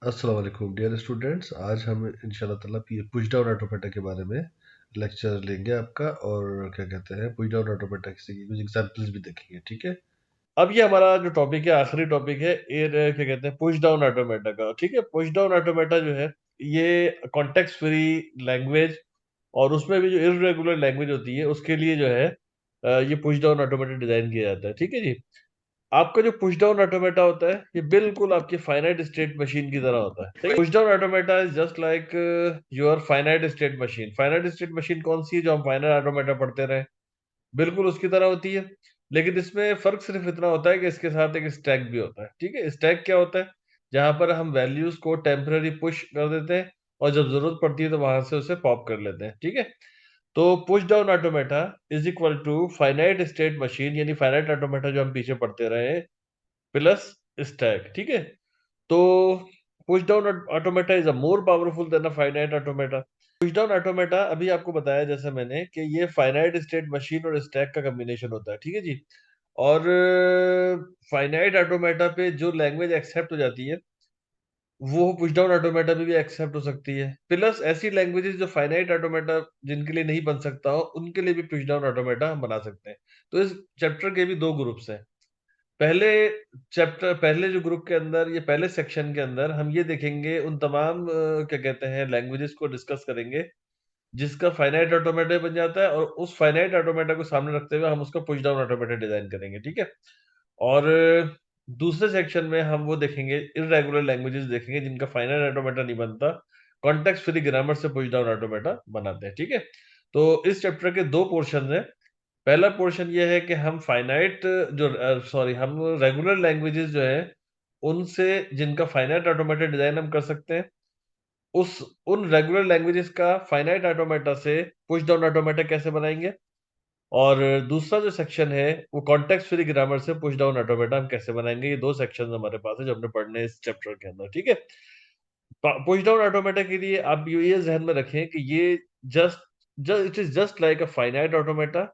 अस्सलाम वालेकुम dear students. आज हम इंशाल्लाह ताला पुश डाउन ऑटोमेटा के बारे में लेक्चर लेंगे आपका, और क्या कहते हैं, पुश डाउन ऑटोमेटा की कुछ एग्जांपल्स भी देखेंगे। ठीक है, अब ये हमारा जो टॉपिक है, आखिरी टॉपिक है, ये क्या कहते हैं, पुश डाउन ऑटोमेटा का। ठीक है, पुश डाउन ऑटोमेटा जो है ये कॉन्टेक्स्ट फ्री लैंग्वेज, और उसमें भी जो इर्रेगुलर लैंग्वेज होती है उसके लिए जो है ये पुश डाउन ऑटोमेटा डिजाइन किया जाता है। ठीक है जी। आपका जो पुश डाउन ऑटोमेटा होता है ये बिल्कुल आपकी फाइनाइट स्टेट मशीन की तरह होता है। Push down automata is just like your finite state machine. Finite state machine कौन सी है जो हम फाइनाइट ऑटोमेटा पढ़ते रहे? बिल्कुल उसकी तरह होती है, लेकिन इसमें फर्क सिर्फ इतना होता है कि इसके साथ एक स्टैक भी होता है। ठीक है, स्टैक क्या होता है? जहां पर हम वैल्यूज को टेम्पररी पुश कर देते हैं और जब जरूरत पड़ती है तो वहां से उसे पॉप कर लेते हैं। ठीक है, तो push down automata is equal to finite state machine, यानी फाइनाइट ऑटोमेटा जो हम पीछे पढ़ते रहे हैं, प्लस स्टैक। ठीक है, तो push down automata is a more powerful than a finite automata. Push down automata अभी आपको बताया जैसे मैंने कि ये फाइनाइट स्टेट मशीन और स्टैक का कॉम्बिनेशन होता है। ठीक है जी। और फाइनाइट ऑटोमेटा पे जो लैंग्वेज एक्सेप्ट हो जाती है वो पुश डाउन ऑटोमेटा में भी एक्सेप्ट हो सकती है, प्लस ऐसी लैंग्वेजेस जो फाइनाइट ऑटोमेटा जिनके लिए नहीं बन सकता हो उनके लिए भी पुश डाउन ऑटोमेटा हम बना सकते हैं। तो इस चैप्टर के भी दो ग्रुप्स हैं। पहले पहले जो ग्रुप के अंदर, ये पहले सेक्शन के अंदर हम ये देखेंगे उन तमाम क्या कहते हैं लैंग्वेजेस को डिस्कस करेंगे जिसका फाइनाइट ऑटोमेटा बन जाता है, और उस फाइनाइट ऑटोमेटा को सामने रखते हुए हम उसका पुश डाउन ऑटोमेटा डिजाइन करेंगे। ठीक है, और दूसरे सेक्शन में हम वो देखेंगे इररेगुलर लैंग्वेजेस देखेंगे जिनका फाइनाइट ऑटोमेटा नहीं बनता, कॉन्टेक्स्ट फ्री ग्रामर से पुश डाउन ऑटोमेटा बनाते हैं। ठीक है, तो इस चैप्टर के दो पोर्शन हैं। पहला पोर्शन ये है कि हम फाइनाइट जो सॉरी हम रेगुलर लैंग्वेजेस जो है उनसे जिनका फाइनाइट ऑटोमेटेड डिजाइन हम कर सकते हैं, उस उन रेगुलर लैंग्वेजेस का फाइनाइट ऑटोमेटा से पुश डाउन ऑटोमेटा कैसे बनाएंगे, और दूसरा जो सेक्शन है वो कॉन्टेक्स्ट फ्री ग्रामर से पुश डाउन ऑटोमेटा हम कैसे बनाएंगे। ये दो सेक्शन हमारे पास है जो हमने पढ़ने हैं इस चैप्टर के अंदर। ठीक है, पुश डाउन ऑटोमेटा के लिए आप ये ध्यान में रखें कि ये just just it is just like a finite automata,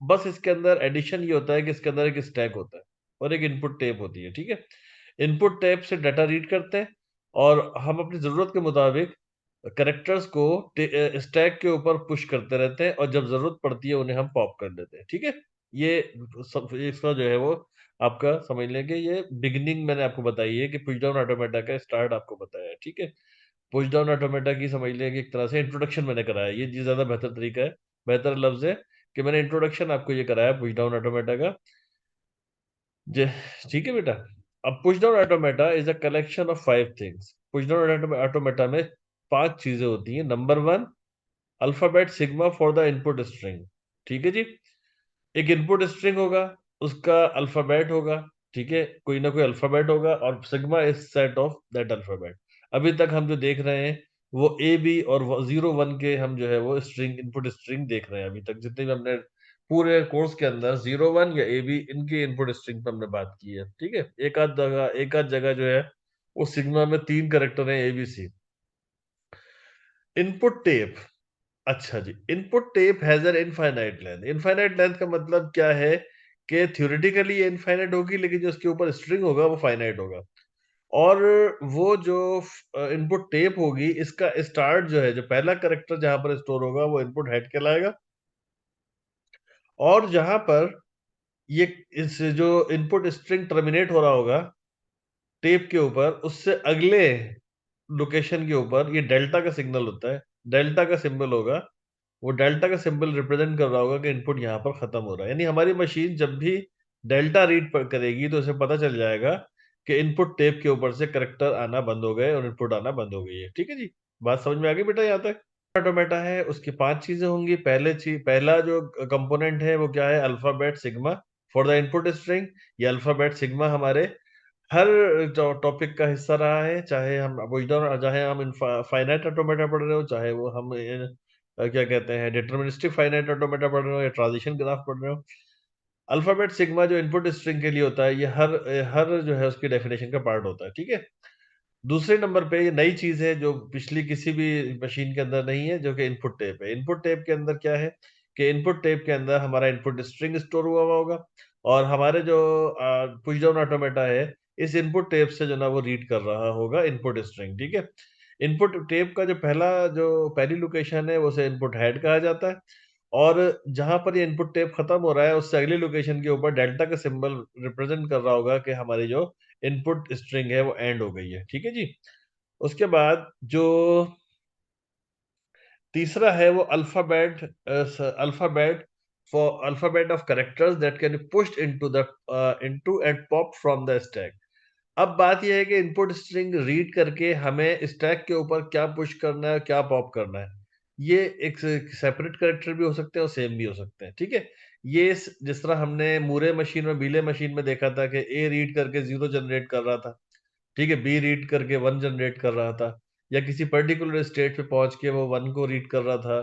बस इसके अंदर एडिशन ये होता है कि इसके अंदर एक स्टैक होता है और एक इनपुट टेप होती है। ठीक है, इनपुट टेप से डाटा रीड करते हैं और हम अपनी जरूरत के मुताबिक कैरेक्टर्स को स्टैक के ऊपर पुश करते रहते हैं, और जब जरूरत पड़ती है उन्हें हम पॉप कर देते हैं। ठीक है, ये इसका जो है वो आपका समझ लें कि ये बिगिनिंग मैंने आपको बताई है कि पुश डाउन ऑटोमेटा का स्टार्ट आपको बताया है। ठीक है, पुश डाउन ऑटोमेटा की समझ लें कि एक तरह से इंट्रोडक्शन मैंने कराया है। ये ज्यादा बेहतर तरीका है, बेहतर लफ्ज है कि मैंने इंट्रोडक्शन आपको ये कराया पुश डाउन ऑटोमेटा का। जे ठीक है बेटा। अब push down automata is a collection of five things. Push down automata में पांच चीजें होती हैं। Number one, alphabet sigma for the input string. ठीक है जी, एक इनपुट स्ट्रिंग होगा, उसका अल्फाबेट होगा। ठीक है, कोई ना कोई अल्फाबेट होगा, और sigma is set of that alphabet. अभी तक हम जो देख रहे हैं वो ए बी और 0 1 के हम जो है वो स्ट्रिंग, इनपुट स्ट्रिंग देख रहे हैं। अभी तक जितने भी हमने पूरे कोर्स के अंदर 0 1 या ए बी इनके इनपुट स्ट्रिंग पर हमने बात की है। ठीक है, एक आध जगह जो है वो सिग्मा में 3 कैरेक्टर है, ए बी सी। इनपुट टेप, अच्छा जी, input tape has an infinite length. Infinite length का मतलब क्या है कि थ्योरेटिकली ये इनफाइनाइट होगी, लेकिन जो उसके ऊपर स्ट्रिंग होगा वो फाइनाइट होगा। और वो जो इनपुट टेप होगी, इसका स्टार्ट जो है, जो पहला कैरेक्टर जहां पर स्टोर होगा वो इनपुट हेड कहलाएगा, और जहां पर ये इस जो इनपुट स्ट्रिंग टर्मिनेट हो रहा होगा टेप के ऊपर, उससे अगले लोकेशन के ऊपर ये डेल्टा का सिग्नल होता है, डेल्टा का सिंबल होगा। वो डेल्टा का सिंबल रिप्रेजेंट कर रहा होगा कि इनपुट यहाँ पर खत्म हो रहा है। यानी हमारी मशीन जब भी डेल्टा रीड करेगी तो उसे पता चल जाएगा कि इनपुट टेप के ऊपर से करेक्टर आना बंद हो गए और इनपुट आना बंद हो गई है। ठीक है जी, बात समझ में आ गई बेटा यहाँ तक? ऑटोमेटा है, उसकी पांच चीजें होंगी। पहला जो कंपोनेंट है वो क्या है? Alphabet sigma for the input string. ये अल्फाबेट सिग्मा हमारे हर टॉपिक का हिस्सा रहा है, चाहे हम चाहे हम फाइनाइट ऑटोमेटा पढ़ रहे हो, चाहे वो हम क्या कहते हैं डिटर्मिनिस्टिक फाइनाइट ऑटोमेटा पढ़ रहे हो या ट्रांजिशन ग्राफ पढ़ रहे हो। अल्फाबेट सिग्मा जो इनपुट स्ट्रिंग के लिए होता है, ये हर जो है उसकी डेफिनेशन का पार्ट होता है। ठीक है, दूसरे नंबर पे ये नई चीज है जो पिछली किसी भी मशीन के अंदर नहीं है, जो कि इनपुट टेप है। इनपुट टेप के अंदर क्या है कि इनपुट टेप के अंदर हमारा इनपुट स्ट्रिंग स्टोर हुआ हुआ होगा, और हमारे जो पुश डाउन ऑटोमेटा है इस इनपुट टेप से जो ना वो रीड कर रहा होगा इनपुट स्ट्रिंग, ठीक है। इनपुट टेप का जो पहली लोकेशन है उसे इनपुट हेड कहा जाता है, और जहां पर ये इनपुट टेप खत्म हो रहा है उससे अगली लोकेशन के ऊपर डेल्टा का सिंबल रिप्रेजेंट कर रहा होगा कि हमारी जो इनपुट स्ट्रिंग है वो एंड हो गई है, ठीक है जी। उसके बाद जो तीसरा है वो alphabet for alphabet of characters that can be pushed into and pop from the stack. अब बात यह है कि इनपुट स्ट्रिंग रीड करके हमें स्टैक के ऊपर क्या पुश करना है, क्या पॉप करना है। ये एक सेपरेट कैरेक्टर भी हो सकते हैं और सेम भी हो सकते हैं, ठीक है। ये जिस तरह हमने मूरे मशीन में बीले मशीन में देखा था कि ए रीड करके 0 जनरेट कर रहा था, ठीक है, बी रीड करके 1 जनरेट कर रहा था, या किसी पर्टिकुलर स्टेट पे पहुंच के वो 1 को रीड कर रहा था,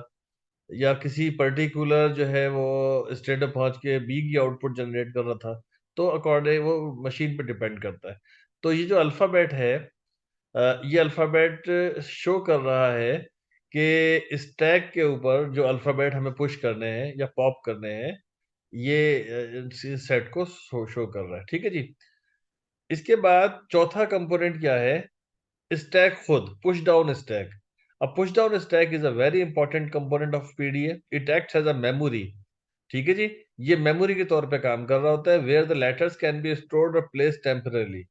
या किसी पर्टिकुलर जो है वो स्टेट पे पहुंच के बी की आउटपुट जनरेट कर रहा था। तो अकॉर्डिंग वो मशीन पे डिपेंड करता है। तो ये जो अल्फाबेट है, ये अल्फाबेट शो कर रहा है कि स्टैक के ऊपर जो अल्फाबेट हमें पुश करने हैं या पॉप करने हैं, ये इस सेट को शो कर रहा है, ठीक है जी। इसके बाद चौथा कंपोनेंट क्या है? स्टैक खुद, पुश डाउन स्टैक। अब push down stack is a very important component of PDA. It acts as a memory, ठीक है जी। ये मेमोरी के तौर पे काम कर रहा होता है, where the letters can be stored और प्लेस टेम्परली,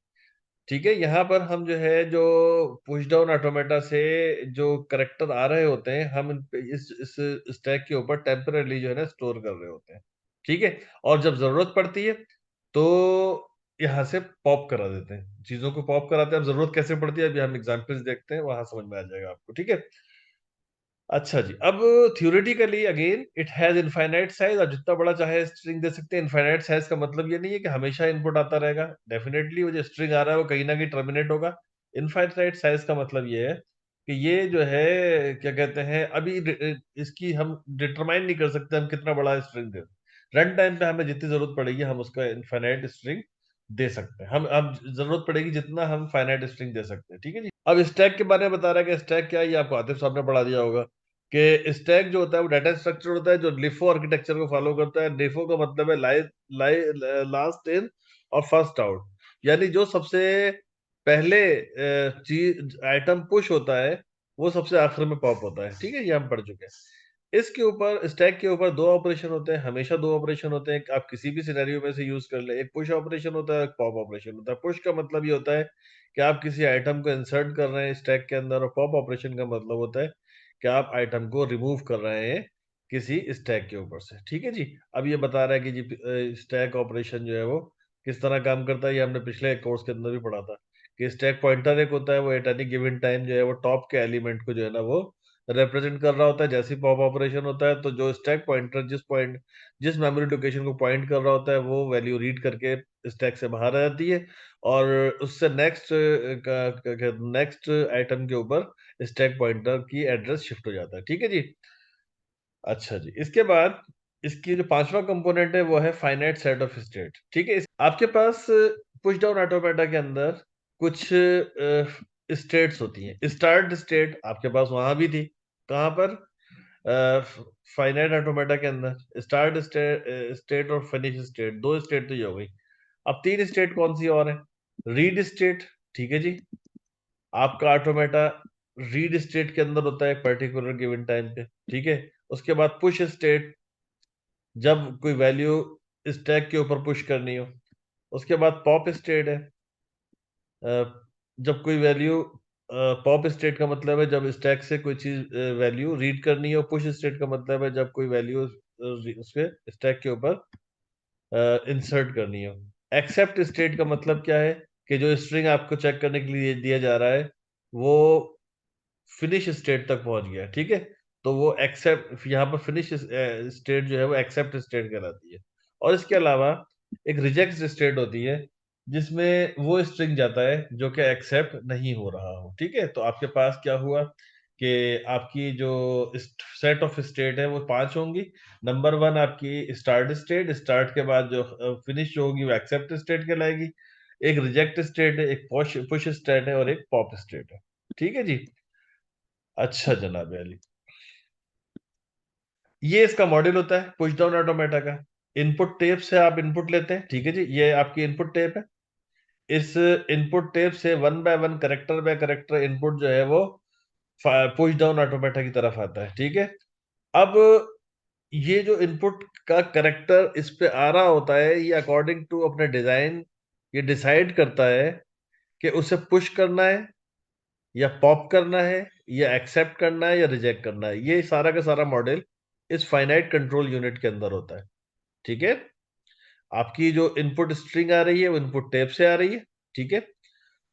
ठीक है। यहाँ पर हम जो है जो पुश डाउन ऑटोमेटा से जो करेक्टर आ रहे होते हैं, हम इस स्टैक के ऊपर टेम्परली जो है ना स्टोर कर रहे होते हैं, ठीक है। और जब जरूरत पड़ती है तो यहाँ से पॉप करा देते हैं, चीजों को पॉप कराते हैं। अब जरूरत कैसे पड़ती है अभी हम एग्जांपल्स देखते हैं, वहां समझ में आ जाएगा आपको, ठीक है। अच्छा जी, अब theoretically again it has infinite size. आप जितना बड़ा चाहे स्ट्रिंग दे सकते हैं। इनफाइनाइट साइज का मतलब ये नहीं है कि हमेशा इनपुट आता रहेगा। डेफिनेटली वो जो स्ट्रिंग आ रहा है वो कहीं ना कहीं टर्मिनेट होगा। इनफाइनाइट साइज का मतलब ये है कि ये जो है क्या कहते हैं, अभी इसकी हम डिटरमाइन नहीं कर सकते हम कितना बड़ा स्ट्रिंग दे। रन टाइम पे हमें जितनी जरूरत पड़ेगी हम उसका इनफाइनाइट स्ट्रिंग दे सकते हैं। हम जरूरत पड़ेगी जितना हम फाइनाइट स्ट्रिंग दे सकते हैं, ठीक है जी। अब स्टैक के बारे में बता रहा है कि स्टैक क्या है, ये आपको आतिफ साहब ने पढ़ा दिया होगा कि स्टैक जो होता है वो डाटा स्ट्रक्चर होता है जो लिफो आर्किटेक्चर को फॉलो करता है। लिफो का मतलब है लाई लास्ट इन और फर्स्ट आउट, यानी जो सबसे पहले चीज आइटम पुश होता है वो सबसे आखिर में पॉप होता है, ठीक है। ये हम पढ़ चुके हैं। इसके ऊपर स्टैक के ऊपर दो ऑपरेशन होते हैं, हमेशा दो ऑपरेशन होते हैं। आप किसी भी सिनेरियो में से यूज कर ले, एक पुश ऑपरेशन होता है, एक पॉप ऑपरेशन होता है। पुश का मतलब ये होता है कि आप किसी आइटम को इंसर्ट कर रहे हैं स्टैक के अंदर, और पॉप ऑपरेशन का मतलब होता है कि आप आइटम को रिमूव कर रहे हैं किसी स्टैक के ऊपर से, ठीक है जी। अब ये बता रहा है कि जी स्टैक ऑपरेशन जो है वो किस तरह काम करता है। ये हमने पिछले कोर्स के अंदर भी पढ़ा था कि स्टैक पॉइंटर एक होता है, वो एट एनी गिवन टाइम जो है वो टॉप के एलिमेंट को जो है ना वो रिप्रेजेंट कर रहा होता है। जैसे पॉप ऑपरेशन होता है तो जो स्टैक पॉइंटर जिस मेमोरी लोकेशन को पॉइंट कर रहा होता है वो वैल्यू रीड करके स्टैक से बाहर आ जाती है, और उससे नेक्स्ट आइटम के ऊपर स्टैक पॉइंटर की एड्रेस शिफ्ट हो जाता है, ठीक है जी। अच्छा जी, इसके बाद इसकी जो पांचवा कंपोनेंट है वो है फाइनाइट सेट ऑफ स्टेट, ठीक है। आपके पास पुश डाउन ऑटोमेटा के अंदर कुछ स्टेट्स होती हैं। स्टार्ट स्टेट आपके पास वहां भी थी, कहां पर? फाइनाइट ऑटोमेटा के अंदर स्टार्ट स्टेट और फिनिश स्टेट, दो स्टेट तो ये हो गई। अब तीन स्टेट कौन सी और है? रीड स्टेट, ठीक है जी। आपका ऑटोमेटा रीड स्टेट के अंदर होता है पर्टिकुलर गिवन टाइम पे, ठीक है। उसके बाद पुश स्टेट, जब कोई वैल्यू स्टैक के ऊपर पुश करनी हो। उसके बाद पॉप स्टेट है, अ, जब कोई वैल्यू पॉप स्टेट का मतलब है जब स्टैक से कोई चीज वैल्यू रीड करनी हो। पुश स्टेट का मतलब है जब कोई वैल्यू उसके स्टैक के ऊपर इंसर्ट करनी हो। एक्सेप्ट स्टेट का मतलब क्या है कि जो स्ट्रिंग आपको चेक करने के लिए दिया जा रहा है वो फिनिश स्टेट तक पहुंच गया, ठीक है। तो वो एक्सेप्ट, यहाँ पर फिनिश स्टेट जो है वो एक्सेप्ट स्टेट कहलाती है। और इसके अलावा एक रिजेक्ट स्टेट होती है जिसमें वो स्ट्रिंग जाता है जो कि एक्सेप्ट नहीं हो रहा हो, ठीक है। तो आपके पास क्या हुआ कि आपकी जो सेट ऑफ स्टेट है वो पांच होंगी। नंबर वन आपकी स्टार्ट स्टेट, स्टार्ट के बाद जो फिनिश जो होगी वो एक्सेप्ट स्टेट कहलाएगी। एक रिजेक्ट स्टेट है, एक पुश पुश स्टेट है, और एक पॉप स्टेट है, ठीक है जी। अच्छा जनाब अली, ये इसका मॉडल होता है पुश डाउन ऑटोमेटा का। इनपुट टेप से आप इनपुट लेते हैं, ठीक है जी। ये आपकी इनपुट टेप है। इस इनपुट टेप से one by one, character by character input जो है वो पुश डाउन ऑटोमेटा की तरफ आता है। ठीक है, अब ये जो इनपुट का करेक्टर इस पे आ रहा होता है, ये अकॉर्डिंग टू अपने डिजाइन ये डिसाइड करता है कि उसे पुश करना है या पॉप करना है या एक्सेप्ट करना है या रिजेक्ट करना है। ये सारा का सारा मॉडल इस फाइनाइट कंट्रोल यूनिट के अंदर होता है। ठीक है, आपकी जो इनपुट स्ट्रिंग आ रही है वो इनपुट टेप से आ रही है। ठीक है,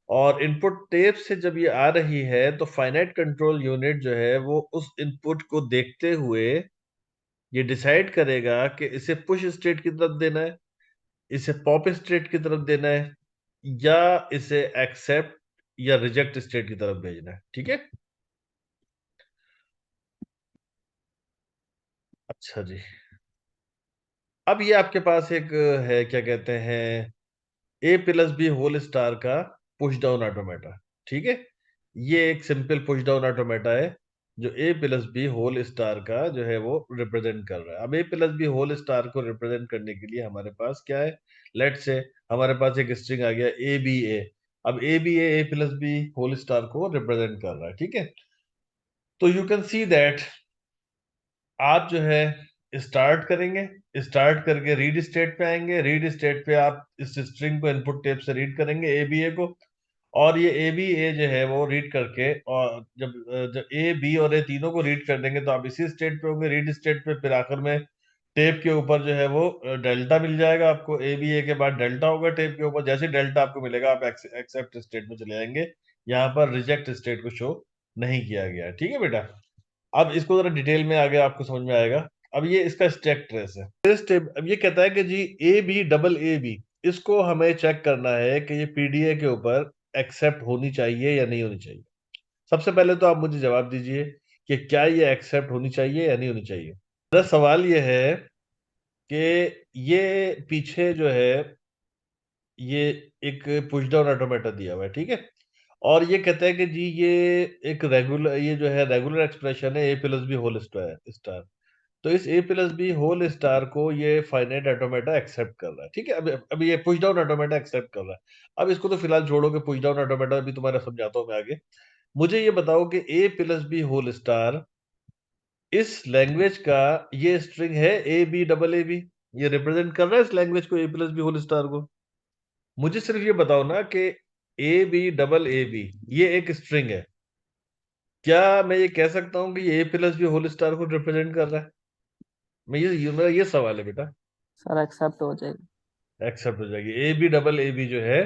और इनपुट टेप से जब ये आ रही है तो फाइनाइट कंट्रोल यूनिट जो है वो उस इनपुट को देखते हुए ये डिसाइड करेगा कि इसे पुश स्टेट की तरफ देना है, इसे पॉप स्टेट की तरफ देना है, या इसे एक्सेप्ट या रिजेक्ट स्टेट की तरफ भेजना है। ठीक है, अच्छा जी। अब ये आपके पास एक है, क्या कहते हैं, ए प्लस बी होल स्टार का पुश डाउन ऑटोमेटा। ठीक है, ये एक सिंपल पुश डाउन ऑटोमेटा है जो ए प्लस बी होल स्टार का जो है वो रिप्रेजेंट कर रहा है। अब ए प्लस बी होल स्टार को रिप्रेजेंट करने के लिए हमारे पास क्या है, लेट से हमारे पास एक स्ट्रिंग आ गया ए बी ए। अब a b a plus B whole star को रिप्रेजेंट कर रहा है। ठीक है, तो यू कैन सी दैट आप जो है स्टार्ट करेंगे, स्टार्ट करके रीड स्टेट पे आएंगे, रीड स्टेट पे आप इस स्ट्रिंग को इनपुट टेप से रीड करेंगे ए बी ए को, और ये ए बी ए जो है वो रीड करके, और जब ए बी और ए तीनों को रीड कर देंगे तो आप इसी स्टेट पे होंगे, रीड स्टेट पे। फिर आखिर में टेप के ऊपर जो है वो डेल्टा मिल जाएगा आपको, ए बी ए के बाद डेल्टा होगा टेप के ऊपर। जैसे डेल्टा आपको मिलेगा आप एक्सेप्ट स्टेट में चले जाएंगे। यहाँ पर रिजेक्ट स्टेट को शो नहीं किया गया। ठीक है बेटा, अब इसको जरा डिटेल में आगे आपको समझ में आएगा। अब ये इसका स्टैक ट्रेस है, ट्रेस टेप। अब ये कहता है कि जी A B double A B, इसको हमें चेक करना है कि ये पीडीए के ऊपर एक्सेप्ट होनी चाहिए या नहीं होनी चाहिए। सबसे पहले तो आप मुझे जवाब दीजिए कि क्या ये एक्सेप्ट होनी चाहिए या नहीं होनी चाहिए। मेरा सवाल ये है कि ये पीछे जो है ये एक पुश डाउन ऑटोमेटा दिया हुआ है। ठीक है, और ये कहता है कि जी ये एक रेगुलर, ये जो है रेगुलर एक्सप्रेशन है A plus B whole star. तो इस ए प्लस बी होल स्टार को ये फाइनाइट ऑटोमेटा एक्सेप्ट कर रहा है। ठीक है, अब ये पुश डाउन ऑटोमेटा एक्सेप्ट कर रहा है। अब इसको तो फिलहाल छोड़ो कि पुश डाउन ऑटोमेटा भी तुम्हारा समझाता हूँ मैं आगे। मुझे ये बताओ कि a plus B whole star इस लैंग्वेज का ये स्ट्रिंग है A B double A b, ये रिप्रेजेंट कर रहा है इस लैंग्वेज को, a plus B whole star को। मुझे सिर्फ ये बताओ ना कि a B double A b ये एक स्ट्रिंग है, क्या मैं ये कह सकता हूँ कि ये a plus B whole star को रिप्रेजेंट कर रहा है? मेरा ये सवाल है बेटा। सर एक्सेप्ट हो जाएगा। एक्सेप्ट हो जाएगी, a B double A b जो है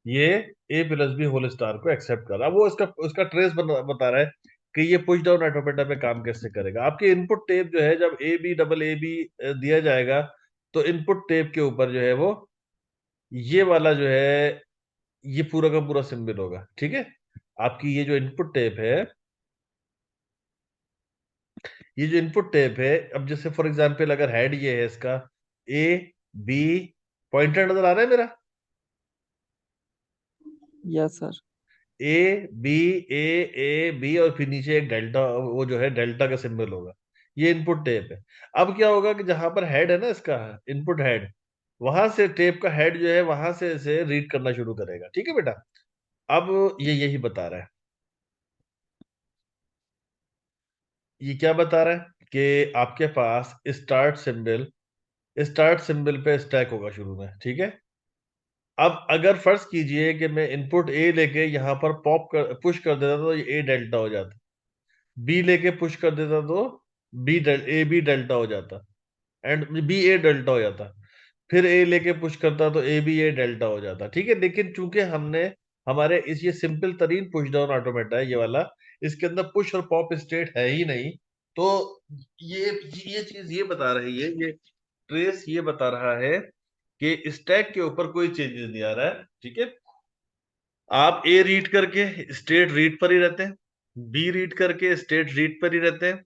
ये a plus B whole star को एक्सेप्ट कर रहा है। वो उसका उसका ट्रेस बता रहा है कि ये पुश डाउन ऑटोमेटा पे काम कैसे करेगा। आपके इनपुट टेप जो है जब a B double A b दिया जाएगा तो इनपुट टेप के ऊपर जो है वो ये वाला जो है ये पूरा का पूरा सिंबल होगा। ठीक है, आपकी ये जो इनपुट टेप है, ये जो इनपुट टेप है, अब जैसे फॉर एग्जांपल अगर हेड ये है इसका ए बी, पॉइंटर नजर आ रहा है मेरा, yes sir. A b a a b, और फिर नीचे एक डेल्टा, वो जो है डेल्टा का सिंबल होगा। ये इनपुट टेप है। अब क्या होगा कि जहां पर हेड है ना इसका इनपुट हेड, वहां से टेप का हेड जो है वहां से इसे रीड करना शुरू करेगा। ठीक है बेटा, अब ये यही बता रहा है, ये क्या बता रहा है कि आपके पास स्टार्ट सिंबल पे स्टैक होगा शुरू में। ठीक है, अब अगर फर्ज कीजिए कि मैं इनपुट ए लेके यहाँ पर पुश कर देता तो ये ए डेल्टा हो जाता, बी लेके पुश कर देता तो ए बी डेल्टा हो जाता, एंड बी ए डेल्टा हो जाता। फिर ए लेके पुश करता तो ए बी ए डेल्टा हो जाता। ठीक है, लेकिन चूंकि हमने हमारे इस ये सिंपल तरीन पुश डाउन ऑटोमेटा है ये वाला, इसके अंदर पुश और पॉप स्टेट है ही नहीं, तो ये चीज ये बता रही है, ये ट्रेस ये बता रहा है कि स्टैक के ऊपर कोई चेंजेस नहीं आ रहा है। ठीक है, आप ए रीड करके स्टेट रीड पर ही रहते हैं, बी रीड करके स्टेट रीड पर ही रहते हैं,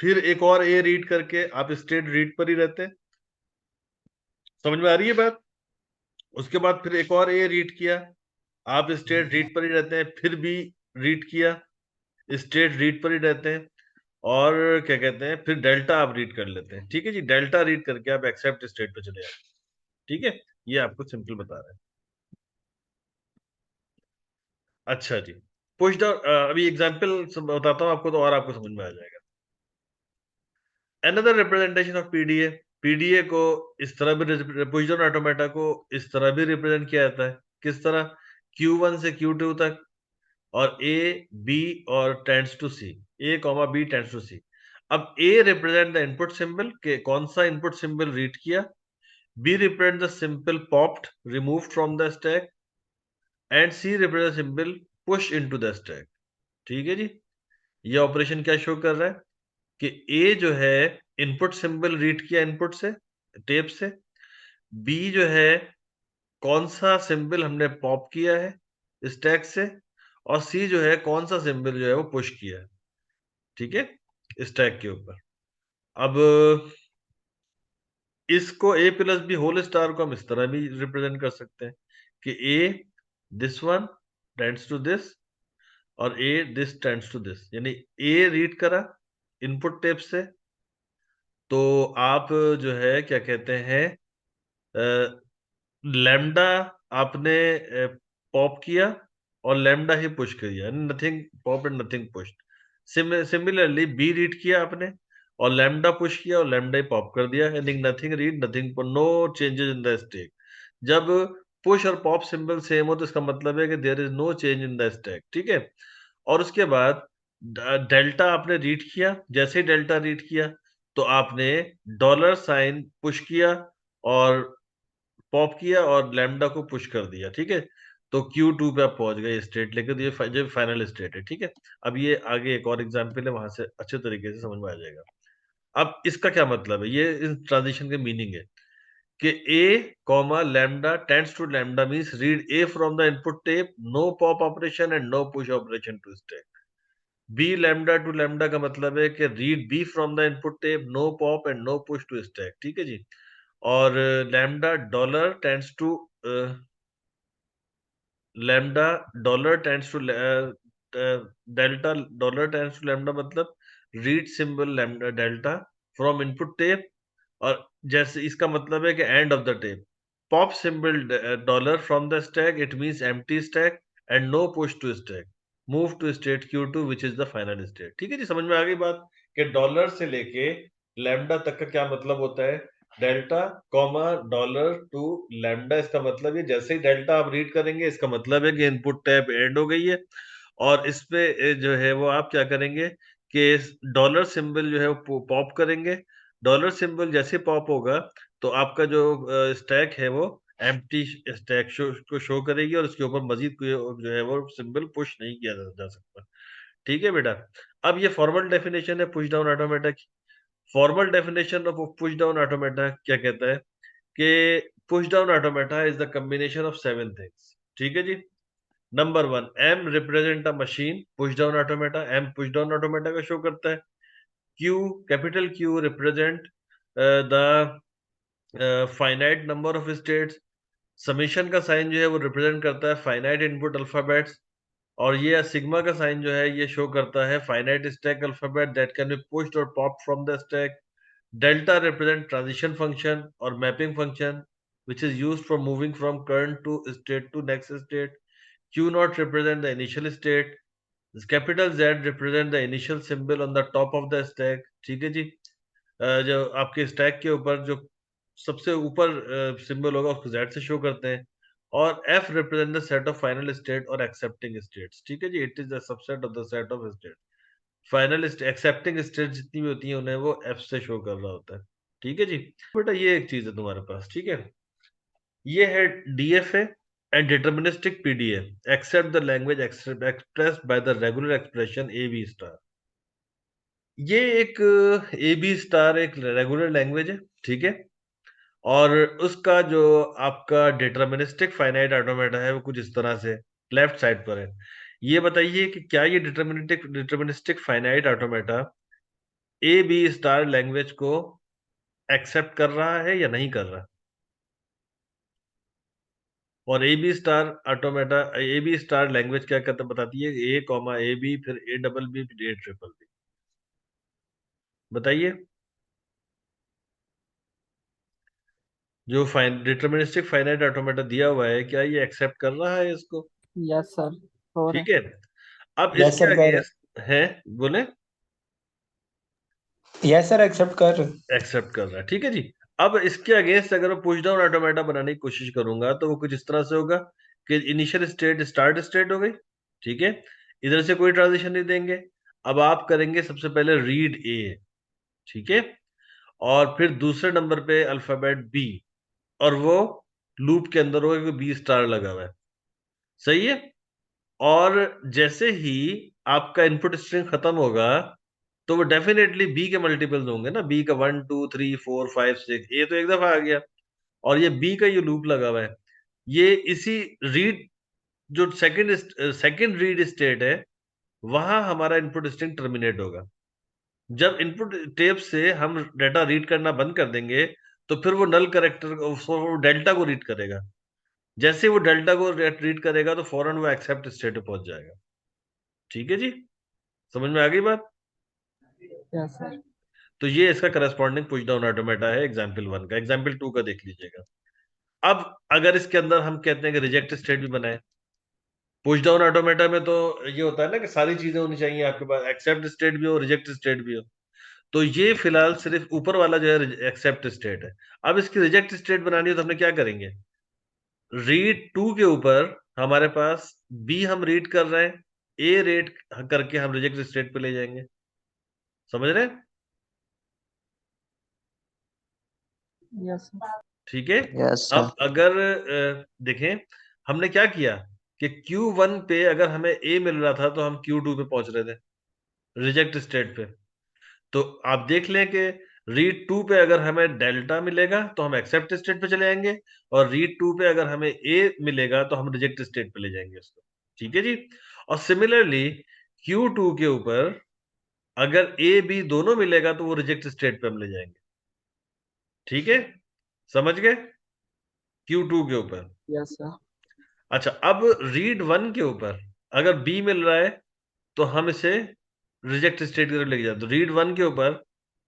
फिर एक और ए रीड करके आप स्टेट रीड पर ही रहते हैं। समझ में आ रही है बात? उसके बाद फिर एक और ए रीड किया, आप स्टेट रीड पर ही रहते हैं, फिर बी रीड किया, स्टेट रीड पर ही रहते हैं, और क्या कहते हैं फिर डेल्टा आप रीड कर लेते हैं। ठीक है जी, डेल्टा रीड करके आप एक्सेप्ट स्टेट पे चले जाते हैं। ठीक है, ये आपको सिंपल बता रहा है। अच्छा जी, पुश डाउन, अभी एग्जांपल बताता हूँ आपको तो और आपको समझ में आ जाएगा। Another representation of PDA, PDA को इस तरह भी, पुश डाउन ऑटोमेटा को इस तरह भी रिप्रेजेंट किया जाता है। किस तरह? Q1 से Q2 तक, और A, B और tends to C, A, B tends to C। अब A represent the input symbol, के कौन सा इनपुट सिंबल रीड किया। B represent the symbol popped, removed from the stack, and C represent the symbol push into the stack। ठीक है जी, ये operation क्या show कर रहा है कि A जो है इनपुट सिंबल रीड किया इनपुट से, टेप से। B जो है कौन सा सिंबल हमने पॉप किया है स्टैक से, और C जो है कौन सा सिंबल जो है वो पुश किया है, ठीक है, स्टैक के ऊपर। अब इसको a plus B whole star को हम इस तरह भी रिप्रेजेंट कर सकते हैं कि a this one tends to this, और a this tends to this. यानी a रीड करा इनपुट टेप से, तो आप जो है क्या कहते हैं, लैम्डा आपने पॉप किया और लैम्डा ही पुश किया, nothing pop and nothing pushed. Similarly b read किया आपने और लैम्डा पुश किया और लैम्डा ही पॉप कर दिया, यानी nothing read nothing, no changes in the stack. जब पुश और पॉप सिंबल सेम हो तो इसका मतलब है कि there is no change in the stack, ठीक है। और उसके बाद डेल्टा आपने रीड किया, जैसे ही डेल्टा रीड किया तो आपने डॉलर साइन पुश किया और पॉप किया और लैम्डा को पुश कर दिया, ठीक है। तो Q2 पे आप पहुंच गए स्टेट लेके, तो ये फाइनल स्टेट है, ठीक है। अब ये आगे एक और एग्जांपल है, वहां से अच्छे तरीके से समझ में आ जाएगा। अब इसका क्या मतलब है, ये इस ट्रांजिशन के मीनिंग है कि a comma lambda tends to lambda means read a from the input tape, no pop operation and no push operation to stack. b lambda to lambda का मतलब है कि read b from the input tape, no pop and no push to stack, ठीक है जी। और lambda dollar tends to lambda dollar tends to delta, dollar tends to lambda मतलब read symbol lambda delta from input tape, और जैसे इसका मतलब है कि end of the tape, pop symbol dollar from the stack, it means empty stack and no push to stack, move to state Q2 which is the final state. ठीक है जी, समझ में आ गई बात कि डॉलर से लेके लैम्डा तक का क्या मतलब होता है। Delta comma dollar to lambda, इसका मतलब है जैसे ही डेल्टा आप रीड करेंगे इसका मतलब है कि इनपुट टैब एंड हो गई है, और इस पे जो है वो आप क्या करेंगे कि डॉलर सिंबल जो है वो पॉप करेंगे। डॉलर सिंबल जैसे पॉप होगा तो आपका जो स्टैक है वो एम्प्टी स्टैक को शो करेगी, और उसके ऊपर मजीद कोई जो है वो सिंबल पुश नहीं किया जा सकता। ठीक है बेटा। अब ये फॉर्मल डेफिनेशन है पुश डाउन ऑटोमेटा की। Formal definition of push down automata क्या कहता है कि push down automata is the combination of 7 things. ठीक है जी। Number 1, M represent a machine, push down automata, M push down automata का शो करता है। Q, capital Q represent the finite number of states. Summation का sign जो है वो रिप्रेजेंट करता है फाइनाइट इनपुट अल्फाबेट्स, और ये सिग्मा का साइन जो है ये शो करता है finite stack alphabet that can be pushed और popped from the stack. Delta represent transition function or mapping function which is used for moving from current to state to next state. Q naught represent the initial state. Capital Z represent the initial symbol on the top of the stack. ठीक है जी। जो आपके stack के ऊपर जो सबसे ऊपर symbol होगा उसको Z से शो करते हैं। और F represent the set of final state और accepting states। ठीक है जी, it is the subset of the set of state. Final accepting state जितनी भी होती है उन्हें वो एफ से शो कर रहा होता है। ठीक है जी। बेटा ये एक चीज है तुम्हारे पास, ठीक है। ये है DFA and deterministic PDA, accept the language expressed by the regular expression a b star. ये एक ए बी स्टार एक रेगुलर लैंग्वेज है, ठीक है। और उसका जो आपका डिटर्मिनिस्टिक फाइनाइट ऑटोमेटा है वो कुछ इस तरह से लेफ्ट साइड पर है। ये बताइए कि क्या ये deterministic finite automata a b star language को एक्सेप्ट कर रहा है या नहीं कर रहा। और a b star automata, a b star language क्या कहता बताती है, ए कॉमा ए बी फिर ए डबल बी फिर ए ट्रिपल बी। बताइए, जो फाइन डिटर्मिनिस्टिक फाइनाइट ऑटोमेटा दिया हुआ है क्या ये एक्सेप्ट कर रहा है इसको। Yes sir. 4 है। ठीक है। अब यस इसके सर आगे कर। है, बोले यस सर एक्सेप्ट कर। एक्सेप्ट कर रहा है, ठीक है जी। अब इसके अगेंस्ट अगर मैं पुश डाउन ऑटोमेटा बनाने की कोशिश करूंगा तो वो कुछ इस तरह से होगा कि इनिशियल स्टेट स्टार्ट स्टेट हो गई, ठीक है, इधर से कोई ट्रांजिशन नहीं देंगे। अब आप करेंगे सबसे पहले रीड ए, ठीक है, और फिर दूसरे नंबर पे अल्फाबेट बी, और वो लूप के अंदर होगा क्योंकि बी स्टार लगा हुआ है, सही है। और जैसे ही आपका इनपुट स्ट्रिंग खत्म होगा तो वो डेफिनेटली बी के मल्टीपल्स होंगे ना, बी का 1 2 3 4 5 6, ए तो एक दफा आ गया, और ये बी का ये लूप लगा हुआ है, ये इसी रीड, जो सेकंड रीड स्टेट है, वहां हमारा इनपुट स्ट्रिंग टर्मिनेट होगा। जब इनपुट टेप से हम डाटा रीड करना बंद कर देंगे तो फिर वो नल करेक्टर डेल्टा को रीड करेगा। जैसे वो डेल्टा को रीड करेगा तो फौरन वो एक्सेप्ट स्टेट पे पहुंच जाएगा, ठीक है जी। समझ में आ गई बात? Yes sir. तो ये इसका करस्पॉन्डिंग पुश डाउन ऑटोमेटा है एग्जाम्पल 1 का। एग्जाम्पल 2 का देख लीजिएगा। अब अगर इसके अंदर हम कहते हैं कि रिजेक्ट स्टेट भी बनाए, पुश डाउन ऑटोमेटा में तो ये होता है ना कि सारी चीजें होनी चाहिए आपके पास, एक्सेप्ट स्टेट भी हो, रिजेक्ट स्टेट भी हो। तो ये फिलहाल सिर्फ ऊपर वाला जो है एक्सेप्ट स्टेट है। अब इसकी रिजेक्ट स्टेट बनानी है तो हमने क्या करेंगे, रीड टू के ऊपर हमारे पास बी हम रीड कर रहे हैं, ए रीड करके हम रिजेक्ट स्टेट पे ले जाएंगे। समझ रहे हैं? Yes sir. ठीक है। Yes sir. अब अगर देखें, हमने क्या किया कि Q1 पे अगर हमें A मिल रहा था तो हम Q2 पे पहुंच रहे थे, रिजेक्ट स्टेट पे। तो आप देख लें कि रीड टू पे अगर हमें डेल्टा मिलेगा तो हम एक्सेप्ट स्टेट पे चले जाएंगे, और रीड टू पे अगर हमें ए मिलेगा तो हम रिजेक्ट स्टेट पे ले जाएंगे उसको, ठीक है जी। और सिमिलरली Q2 के ऊपर अगर ए बी दोनों मिलेगा तो वो रिजेक्ट स्टेट पे हम ले जाएंगे, ठीक है, समझ गए? Q2 के ऊपर। Yes sir. अच्छा, अब रीड वन के ऊपर अगर बी मिल रहा है तो हम इसे रिजेक्ट स्टेट की तरफ लेके जाते, तो रीड वन के ऊपर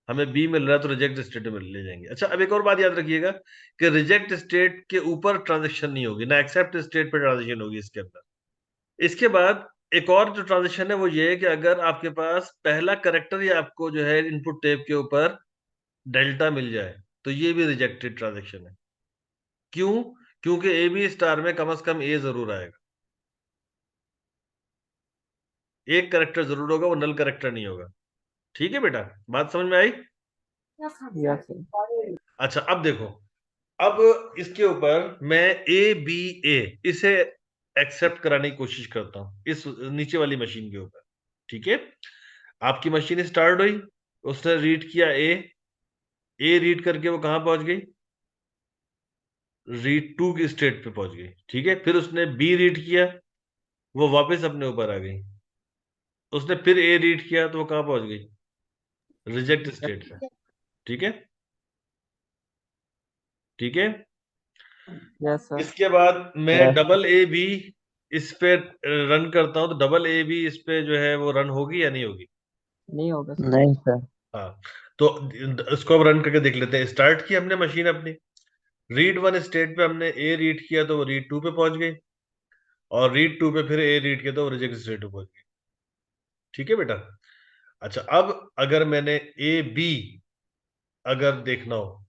हमें बी मिल रहा है तो रिजेक्ट स्टेट में ले जाएंगे। अच्छा, अब एक और बात याद रखिएगा कि रिजेक्ट स्टेट के ऊपर ट्रांजेक्शन नहीं होगी ना, एक्सेप्ट स्टेट पे ट्रांजेक्शन होगी इसके अंदर। इसके बाद एक और जो ट्रांजेक्शन है वो ये है कि अगर आपके पास पहला करेक्टर ही आपको जो है इनपुट टेप के ऊपर डेल्टा मिल जाए तो ये भी रिजेक्टेड ट्रांजेक्शन है। क्यों? क्योंकि ए बी स्टार में कम से कम ए जरूर आएगा, एक करेक्टर जरूर होगा, वो नल करेक्टर नहीं होगा। ठीक है बेटा, बात समझ में आई? Yes sir. अच्छा, अब देखो, अब इसके ऊपर मैं ए बी ए इसे एक्सेप्ट कराने की कोशिश करता हूं इस नीचे वाली मशीन के ऊपर, ठीक है। आपकी मशीन स्टार्ट हुई, उसने रीड किया ए रीड करके वो कहां पहुंच गई, रीड टू की स्टेट पे पहुंच गई, ठीक है। फिर उसने बी रीड किया, वो वापस अपने ऊपर आ गई। उसने फिर ए रीड किया तो वो कहां पहुंच गई, रिजेक्ट स्टेट पे, ठीक है, ठीक है। Yes sir. इसके बाद मैं यस। डबल ए बी इस पे रन करता हूं तो डबल ए बी इस पे जो है वो रन होगी या नहीं होगी? नहीं होगा सर। नहीं सर। हाँ, तो इसको अब रन करके देख लेते हैं। स्टार्ट की हमने मशीन अपनी, रीड वन स्टेट पे हमने ए रीड किया तो वो रीड टू पे पहुंच गई, और रीड टू पे फिर ए रीड किया तो वो रिजेक्ट स्टेट पे पहुंच गई, ठीक है बेटा। अच्छा, अब अगर मैंने ए बी अगर देखना हो,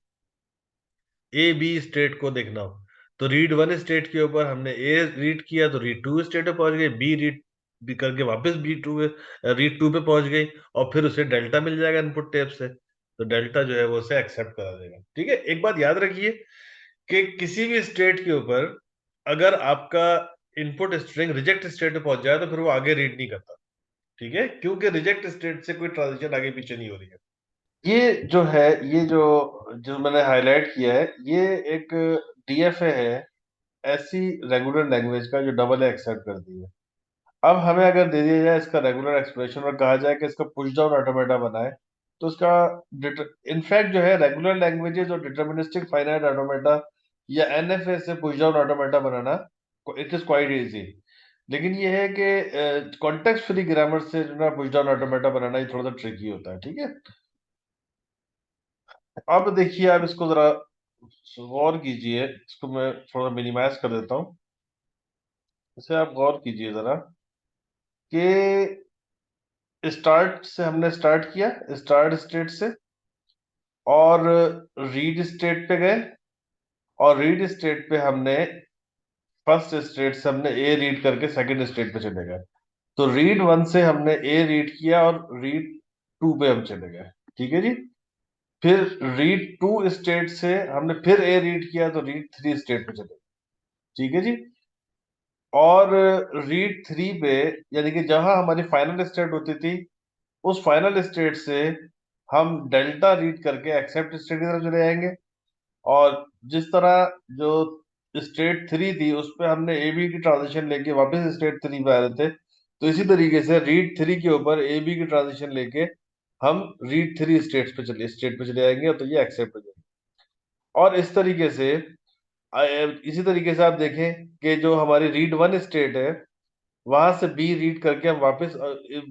ए बी स्टेट को देखना हो, तो रीड वन स्टेट के ऊपर हमने ए रीड किया तो रीड टू स्टेट पे पहुंच गई, बी रीड भी करके वापस बी टू रीड टू पे पहुंच गई, और फिर उसे डेल्टा मिल जाएगा इनपुट टेप से, तो डेल्टा जो है वो उसे एक्सेप्ट करा देगा, ठीक है। एक बात याद रखिए कि किसी भी स्टेट के ऊपर अगर आपका इनपुट स्ट्रिंग रिजेक्ट स्टेट पे पहुंच जाए तो फिर वो आगे रीड नहीं करता, ठीक है, क्योंकि रिजेक्ट स्टेट से कोई ट्रांजिशन आगे पीछे नहीं हो रही है। ये जो है, ये जो जो मैंने हाईलाइट किया है, ये एक डीएफए है, ऐसी रेगुलर लैंग्वेज का जो डबल एक्सेप्ट करती है। अब हमें अगर दे दिया जाए इसका रेगुलर एक्सप्रेशन और कहा जाए कि इसका पुश डाउन ऑटोमेटा बनाए, तो इसका इनफैक्ट जो है रेगुलर लैंग्वेजेस और डिटर्मिनिस्टिक फाइनाइट ऑटोमेटा या एनएफए से push down automata banana it is quite easy. लेकिन ये है कि कॉन्टेक्स्ट फ्री ग्रामर से जो ना पुश डाउन ऑटोमेटा बनाना ये थोड़ा सा ट्रिकी होता है, ठीक है। अब देखिए, आप इसको जरा गौर कीजिए, इसको मैं थोड़ा मिनिमाइज कर देता हूँ, इसे आप गौर कीजिए जरा। कि स्टार्ट से हमने स्टार्ट किया, स्टार्ट स्टेट से, और रीड स्टेट पे गए, और रीड स्टेट पे हमने फर्स्ट स्टेट से हमने ए रीड करके सेकंड स्टेट पे चले गए। तो रीड वन से हमने ए रीड किया और रीड टू पे हम चले गए। ठीक है जी। फिर रीड टू स्टेट से हमने फिर ए रीड किया तो रीड थ्री स्टेट पे चले गए। ठीक है जी। और रीड थ्री पे, यानी कि जहां हमारी फाइनल स्टेट होती थी, उस फाइनल स्टेट से हम डेल्टा रीड करके एक्सेप्ट स्टेट की तरफ चले जाएंगे। और जिस तरह जो स्टेट थ्री थी उस पे हमने ए बी की ट्रांजिशन लेके वापस स्टेट थ्री पे आ रहे थे, तो इसी तरीके से रीड थ्री के ऊपर ए बी की ट्रांजिशन लेके हम रीड थ्री स्टेट पे चले जाएंगे, तो ये एक्सेप्ट हो जाएगी। और इस तरीके से इसी तरीके से आप देखें कि जो हमारी रीड वन स्टेट है, वहां से बी रीड करके हम वापस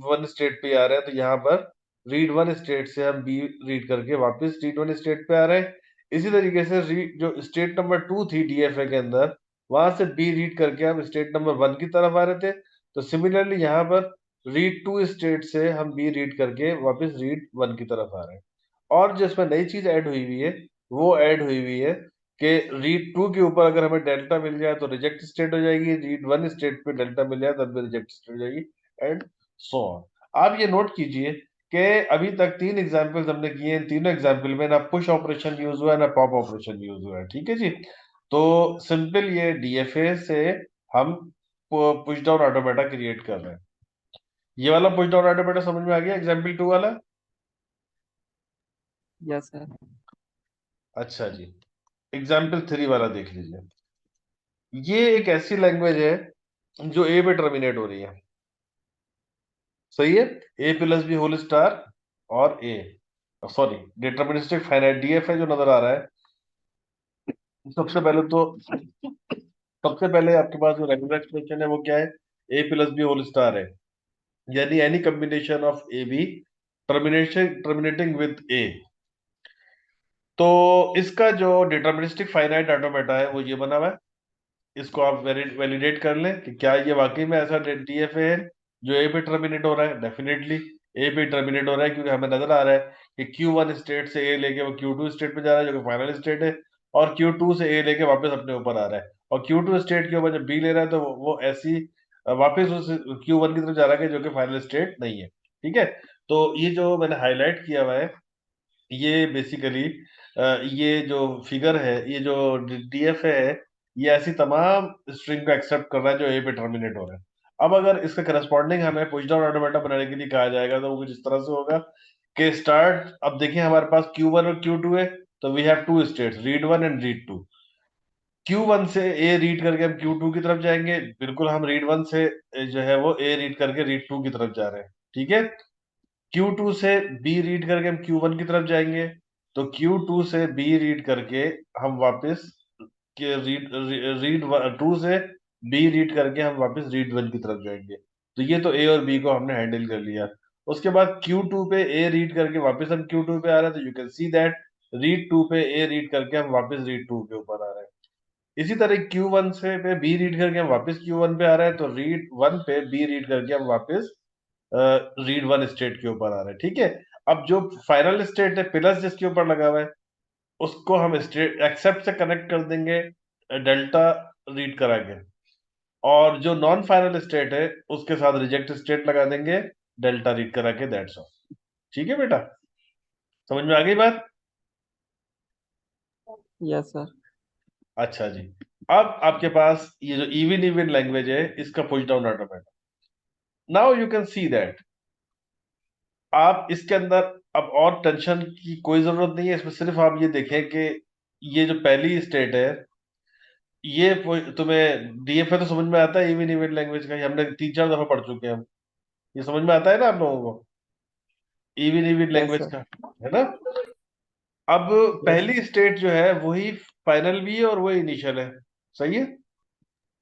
वन स्टेट पे आ रहे हैं, तो यहाँ पर रीड वन स्टेट से हम बी रीड करके वापस रीड वन स्टेट पे आ रहे हैं। इसी तरीके से रीड जो स्टेट नंबर टू थी डीएफए के अंदर, वहां से बी रीड करके हम स्टेट नंबर वन की तरफ आ रहे थे। तो सिमिलरली यहाँ पर रीड टू स्टेट से हम बी रीड करके वापस रीड वन की तरफ आ रहे हैं। और जो इसमें नई चीज ऐड हुई हुई है, वो ऐड हुई हुई है कि रीड टू के ऊपर अगर हमें डेल्टा मिल जाए तो रिजेक्ट स्टेट हो जाएगी, रीड वन स्टेट पे डेल्टा मिल जाए तब भी रिजेक्ट स्टेट हो जाएगी, एंड सो ऑन। आप ये नोट कीजिए कि अभी तक तीन एग्जांपल्स हमने किए, इन तीनों एग्जांपल में ना पुश ऑपरेशन यूज हुआ है ना पॉप ऑपरेशन यूज हुआ है। ठीक है जी। तो सिंपल ये डीएफए से हम पुश डाउन ऑटोमेटा क्रिएट कर रहे हैं। ये वाला पुश डाउन ऑटोमेटा समझ में आ गया, एग्जाम्पल टू वाला? Yes sir. अच्छा जी। एग्जाम्पल थ्री वाला देख लीजिए। ये एक ऐसी लैंग्वेज है जो ए पे टर्मिनेट हो रही है। सही है। A plus B whole star और ए, सॉरी, डिटर्मिनिस्टिक फाइनाइट डीएफए जो नजर आ रहा है, सबसे पहले तो सबसे पहले आपके पास जो रेगुलर एक्सप्रेशन है वो क्या है? A plus B whole star है, यानी any combination of A B terminating with A. तो इसका जो डिटर्मिनिस्टिक फाइनाइट ऑटोमेटा है वो ये बना हुआ है। इसको आप वैलिडेट कर लें कि क्या ये वाकई में ऐसा डीएफए है जो ए पे टर्मिनेट हो रहा है। डेफिनेटली ए पे टर्मिनेट हो रहा है, क्योंकि हमें नजर आ रहा है कि क्यू वन स्टेट से ए लेके वो क्यू टू स्टेट पे जा रहा है जो कि फाइनल स्टेट है, और क्यू टू से ए लेके वापस अपने ऊपर आ रहा है, और क्यू टू स्टेट के ऊपर जब बी ले रहा है तो वो ऐसी वापस उस क्यू वन की तरफ जा रहा है जो कि फाइनल स्टेट नहीं है। ठीक है। तो ये जो मैंने हाईलाइट किया हुआ है, ये बेसिकली ये जो फिगर है, ये जो डीएफ है, ये ऐसी तमाम स्ट्रिंग को एक्सेप्ट कर रहा है जो ए पे टर्मिनेट हो रहा है। अब अगर इसका करस्पॉन्डिंग हमें पुश डाउन ऑटोमेटा बनाने के लिए कहा जाएगा तो वो कुछ इस तरह से होगा कि स्टार्ट, अब देखिए हमारे पास Q1 और Q2 है, तो we have two states, read one and read two. Q1 से ए रीड करके हम Q2 की तरफ जाएंगे, बिल्कुल हम रीड वन से जो है वो ए रीड करके रीड टू की तरफ जा रहे हैं। ठीक है। Q2 से बी रीड करके हम Q1 की तरफ जाएंगे, तो Q2 से बी रीड करके हम वापस के रीड रीड टू से बी रीड करके हम वापस रीड वन की तरफ जाएंगे। तो ये तो ए और बी को हमने हैंडल कर लिया। उसके बाद Q2 पे ए रीड करके वापस हम Q2 पे आ रहे हैं, तो you can see that read two पे ए रीड करके हम वापस रीड टू के ऊपर आ रहे हैं। इसी तरह Q1 से पे बी रीड करके हम वापस Q1 पे आ रहे हैं, तो रीड वन पे बी रीड करके हम वापस रीड वन स्टेट के ऊपर आ रहे हैं। ठीक है। अब जो फाइनल स्टेट है प्लस जिसके ऊपर लगा हुआ है, उसको हम स्टेट एक्सेप्ट से कनेक्ट कर देंगे डेल्टा रीड करा के, और जो नॉन फाइनल स्टेट है उसके साथ रिजेक्ट स्टेट लगा देंगे डेल्टा रीड करा के, दैट्स ऑल। ठीक है बेटा, समझ में आ गई बात? Yes sir. अच्छा जी। अब आपके पास ये जो इवन इवन लैंग्वेज है, इसका push down automata, now you can see that आप इसके अंदर अब और टेंशन की कोई जरूरत नहीं है। इसमें सिर्फ आप ये देखें कि ये जो पहली स्टेट है, ये तुम्हें डीएफए तो समझ में आता है, इवन इवन लैंग्वेज का, ये हमने तीन चार दफा पढ़ चुके हैं हम। ये समझ में आता है ना आप लोगों को, even even yes language sir. का, है ना? अब यस। पहली स्टेट जो है वही फाइनल भी है और वही इनिशियल है। सही है।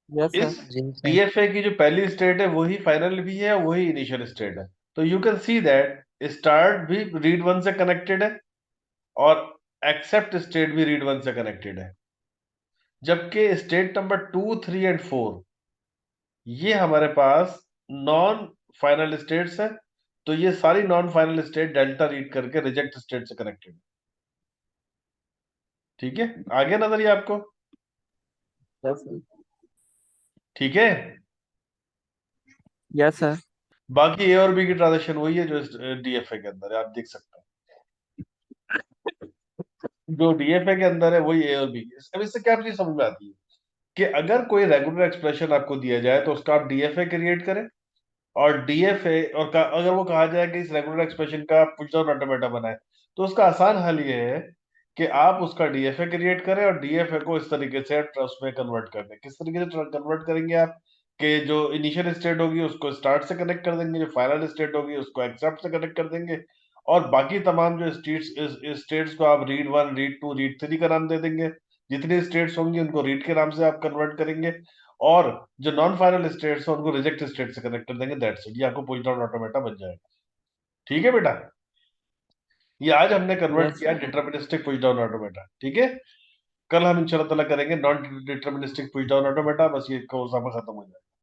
Yes sir. इस जी सर। डीएफए की जो पहली स्टेट है वही फाइनल भी है, वही इनिशियल स्टेट है। तो you can see that start भी रीड वन से कनेक्टेड है, और एक्सेप्ट स्टेट भी रीड वन से कनेक्टेड है। जबकि state number two three and four, ये हमारे पास नॉन फाइनल स्टेट्स है, तो ये सारी non final state delta read करके रिजेक्ट स्टेट से कनेक्टेड। ठीक है, आगे नजरिए आपको? Yes sir. ठीक है। Yes sir. बाकी ए और बी की ट्रांजेक्शन वही है जो डीएफए के अंदर है, आप देख सकते हैं जो डीएफए के अंदर है वही ए और बी। अब इससे क्या चीज समझ में आती है कि अगर कोई रेगुलर एक्सप्रेशन आपको दिया जाए तो उसका आप डीएफए क्रिएट करें, और डीएफए अगर वो कहा जाए कि इस रेगुलर एक्सप्रेशन का पुश डाउन ऑटोमेटा बनाए, तो उसका आसान हल ये है कि आप उसका डीएफए क्रिएट करें और डीएफए को इस तरीके से ट्रस्ट में कन्वर्ट कर दें। किस तरीके से कन्वर्ट करेंगे आप? कि जो इनिशियल स्टेट होगी उसको स्टार्ट से कनेक्ट कर देंगे, जो फाइनल स्टेट होगी उसको एक्सेप्ट से कनेक्ट कर देंगे, और बाकी तमाम जो स्टेट्स स्टेट्स को आप read one, read two, read three का नाम दे देंगे। जितनी स्टेट्स होंगी उनको रीड के नाम से आप कन्वर्ट करेंगे, और जो नॉन फाइनल स्टेट्स है उनको रिजेक्ट स्टेट से कनेक्ट कर देंगे। दैट्स इट, ये आपको पुश डाउन ऑटोमेटा बन जाएगा। ठीक है बेटा, ये आज हमने कन्वर्ट यस किया sir. Deterministic push down automata. ठीक है, कल हम इंशाल्लाह ताला करेंगे non deterministic push down automata, बस ये कोर्स आपका खत्म हो जाएगा।